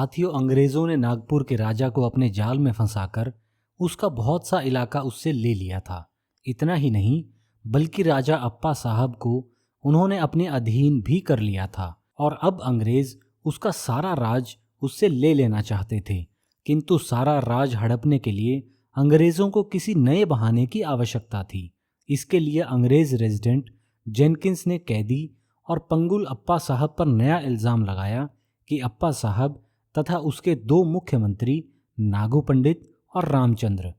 साथियों, अंग्रेजों ने नागपुर के राजा को अपने जाल में फंसाकर उसका बहुत सा इलाका उससे ले लिया था। इतना ही नहीं, बल्कि राजा अप्पा साहब को उन्होंने अपने अधीन भी कर लिया था और अब अंग्रेज उसका सारा राज उससे ले लेना चाहते थे। किंतु सारा राज हड़पने के लिए अंग्रेजों को किसी नए बहाने की आवश्यकता थी। इसके लिए अंग्रेज रेजिडेंट जेनकिंस ने कैदी और पंगुल अप्पा साहब पर नया इल्ज़ाम लगाया कि अप्पा साहब तथा उसके दो मुख्यमंत्री नागू पंडित और रामचंद्र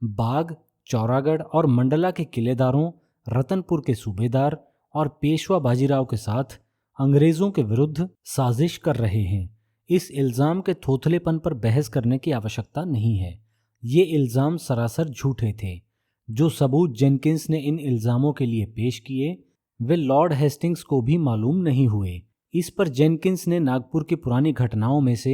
बाग, चौरागढ़ और मंडला के किलेदारों, रतनपुर के सूबेदार और पेशवा बाजीराव के साथ अंग्रेजों के विरुद्ध साजिश कर रहे हैं। इस इल्ज़ाम के थोथलेपन पर बहस करने की आवश्यकता नहीं है। ये इल्ज़ाम सरासर झूठे थे। जो सबूत जेनकिंस ने इन इल्ज़ामों के लिए पेश किए वे लॉर्ड हेस्टिंग्स को भी मालूम नहीं हुए। इस पर जेनकिंस ने नागपुर की पुरानी घटनाओं में से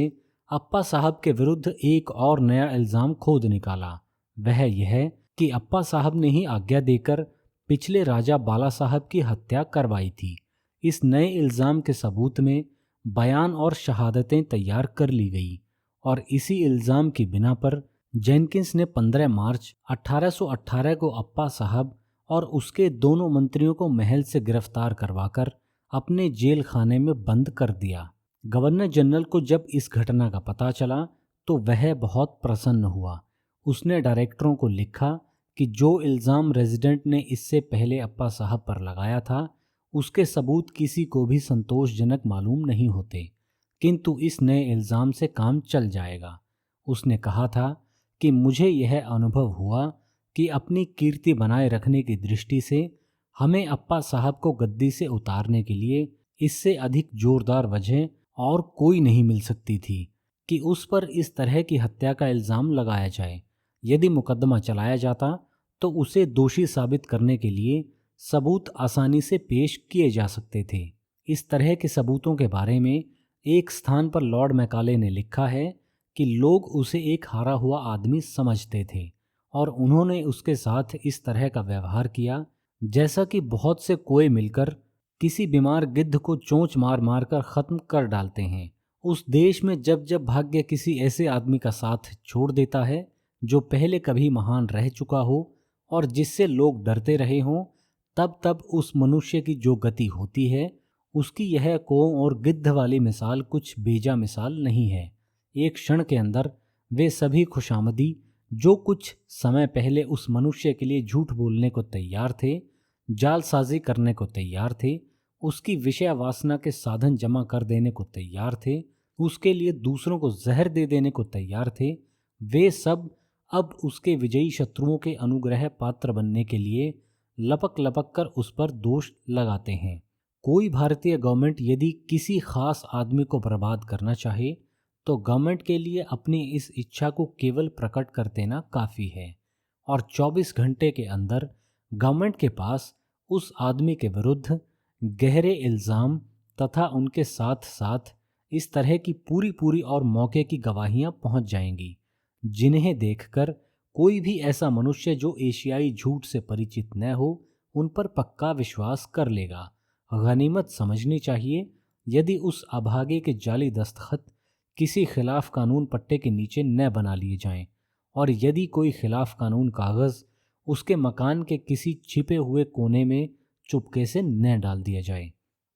अप्पा साहब के विरुद्ध एक और नया इल्ज़ाम खोद निकाला। वह यह कि अप्पा साहब ने ही आज्ञा देकर पिछले राजा बाला साहब की हत्या करवाई थी। इस नए इल्ज़ाम के सबूत में बयान और शहादतें तैयार कर ली गई और इसी इल्ज़ाम की बिना पर जेनकिंस ने 15 मार्च 1818 को अप्पा साहब और उसके दोनों मंत्रियों को महल से गिरफ्तार करवाकर अपने जेल खाने में बंद कर दिया। गवर्नर जनरल को जब इस घटना का पता चला तो वह बहुत प्रसन्न हुआ। उसने डायरेक्टरों को लिखा कि जो इल्ज़ाम रेजिडेंट ने इससे पहले अप्पा साहब पर लगाया था उसके सबूत किसी को भी संतोषजनक मालूम नहीं होते, किंतु इस नए इल्ज़ाम से काम चल जाएगा। उसने कहा था कि मुझे यह अनुभव हुआ कि अपनी कीर्ति बनाए रखने की दृष्टि से हमें अप्पा साहब को गद्दी से उतारने के लिए इससे अधिक जोरदार वजह और कोई नहीं मिल सकती थी कि उस पर इस तरह की हत्या का इल्ज़ाम लगाया जाए। यदि मुकदमा चलाया जाता तो उसे दोषी साबित करने के लिए सबूत आसानी से पेश किए जा सकते थे। इस तरह के सबूतों के बारे में एक स्थान पर लॉर्ड मैकाले ने लिखा है कि लोग उसे एक हारा हुआ आदमी समझते थे और उन्होंने उसके साथ इस तरह का व्यवहार किया जैसा कि बहुत से कोए मिलकर किसी बीमार गिद्ध को चोंच मार मार कर ख़त्म कर डालते हैं। उस देश में जब जब भाग्य किसी ऐसे आदमी का साथ छोड़ देता है जो पहले कभी महान रह चुका हो और जिससे लोग डरते रहे हों, तब तब उस मनुष्य की जो गति होती है उसकी यह कों और गिद्ध वाली मिसाल कुछ बेजा मिसाल नहीं है। एक क्षण के अंदर वे सभी खुशामदी जो कुछ समय पहले उस मनुष्य के लिए झूठ बोलने को तैयार थे, जालसाजी करने को तैयार थे, उसकी विषय वासना के साधन जमा कर देने को तैयार थे, उसके लिए दूसरों को जहर दे देने को तैयार थे, वे सब अब उसके विजयी शत्रुओं के अनुग्रह पात्र बनने के लिए लपक लपक कर उस पर दोष लगाते हैं। कोई भारतीय गवर्नमेंट यदि किसी खास आदमी को बर्बाद करना चाहे तो गवर्नमेंट के लिए अपनी इस इच्छा को केवल प्रकट कर देना काफ़ी है और 24 घंटे के अंदर गवर्नमेंट के पास उस आदमी के विरुद्ध गहरे इल्ज़ाम तथा उनके साथ साथ इस तरह की पूरी पूरी और मौके की गवाहियाँ पहुँच जाएंगी जिन्हें देखकर कोई भी ऐसा मनुष्य जो एशियाई झूठ से परिचित न हो उन पर पक्का विश्वास कर लेगा। गनीमत समझनी चाहिए यदि उस अभागे के जाली दस्तखत किसी खिलाफ कानून पट्टे के नीचे न बना लिए जाएं और यदि कोई खिलाफ कानून कागज़ उसके मकान के किसी छिपे हुए कोने में चुपके से न डाल दिया जाए।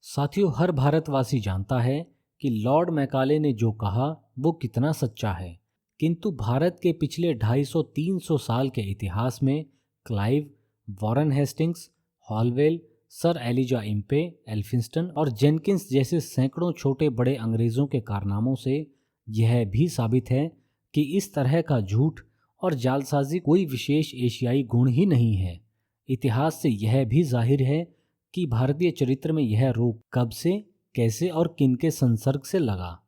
साथियों, हर भारतवासी जानता है कि लॉर्ड मैकाले ने जो कहा वो कितना सच्चा है, किंतु भारत के पिछले 250-300 साल के इतिहास में Clive, Warren Hastings, Holwell, sir Elijah Impey, Elphinstone और जेनकिंस जैसे सैकड़ों छोटे बड़े अंग्रेज़ों के कारनामों से यह भी साबित है कि इस तरह का झूठ और जालसाजी कोई विशेष एशियाई गुण ही नहीं है। इतिहास से यह भी जाहिर है कि भारतीय चरित्र में यह रोग कब से, कैसे और किनके संसर्ग से लगा।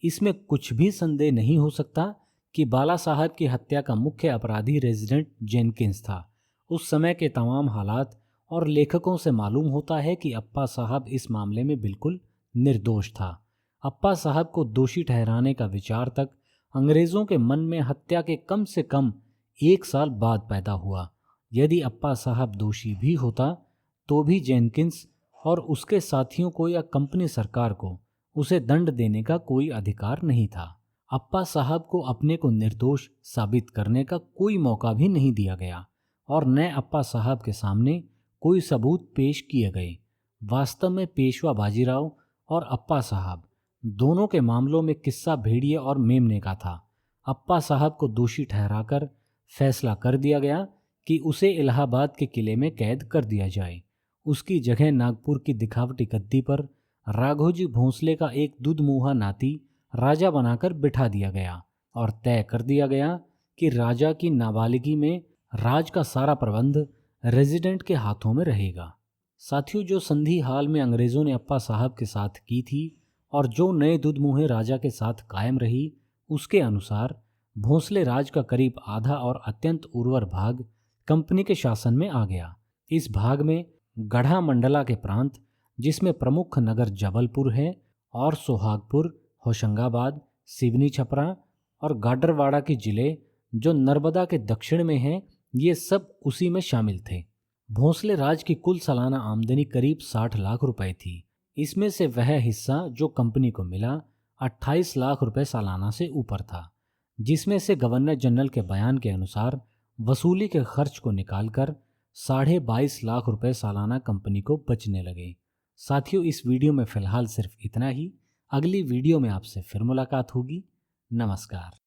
इसमें कुछ भी संदेह नहीं हो सकता कि बाला साहब की हत्या का मुख्य अपराधी रेजिडेंट जेनकिंस था। उस समय के तमाम हालात और लेखकों से मालूम होता है कि अप्पा साहब इस मामले में बिल्कुल निर्दोष था। अप्पा साहब को दोषी ठहराने का विचार तक अंग्रेज़ों के मन में हत्या के कम से कम 1 साल बाद पैदा हुआ। यदि अप्पा साहब दोषी भी होता तो भी जेनकिंस और उसके साथियों को या कंपनी सरकार को उसे दंड देने का कोई अधिकार नहीं था। अप्पा साहब को अपने को निर्दोष साबित करने का कोई मौका भी नहीं दिया गया और न अप्पा साहब के सामने कोई सबूत पेश किए गए। वास्तव में पेशवा बाजीराव और अप्पा साहब दोनों के मामलों में किस्सा भेड़िए और मेमने का था। अप्पा साहब को दोषी ठहराकर फैसला कर दिया गया कि उसे इलाहाबाद के किले में कैद कर दिया जाए। उसकी जगह नागपुर की दिखावटी गद्दी पर राघोजी भोंसले का एक दुधमुहा नाती राजा बनाकर बिठा दिया गया और तय कर दिया गया कि राजा की नाबालिगी में राज का सारा प्रबंध रेजिडेंट के हाथों में रहेगा। साथियों, जो संधि हाल में अंग्रेजों ने अप्पा साहब के साथ की थी और जो नए दुधमुहे राजा के साथ कायम रही, उसके अनुसार भोंसले राज का करीब आधा और अत्यंत उर्वर भाग कंपनी के शासन में आ गया। इस भाग में गढ़ा मंडला के प्रांत, जिसमें प्रमुख नगर जबलपुर है, और सोहागपुर, होशंगाबाद, सिवनी छपरा और गाडरवाड़ा के जिले जो नर्मदा के दक्षिण में हैं, ये सब उसी में शामिल थे। भोंसले राज की कुल सालाना आमदनी करीब 60 लाख रुपए थी। इसमें से वह हिस्सा जो कंपनी को मिला 28 लाख रुपए सालाना से ऊपर था, जिसमें से गवर्नर जनरल के बयान के अनुसार वसूली के खर्च को निकालकर 22.5 लाख रुपए सालाना कंपनी को बचने लगे। साथियों, इस वीडियो में फिलहाल सिर्फ इतना ही। अगली वीडियो में आपसे फिर मुलाकात होगी। नमस्कार।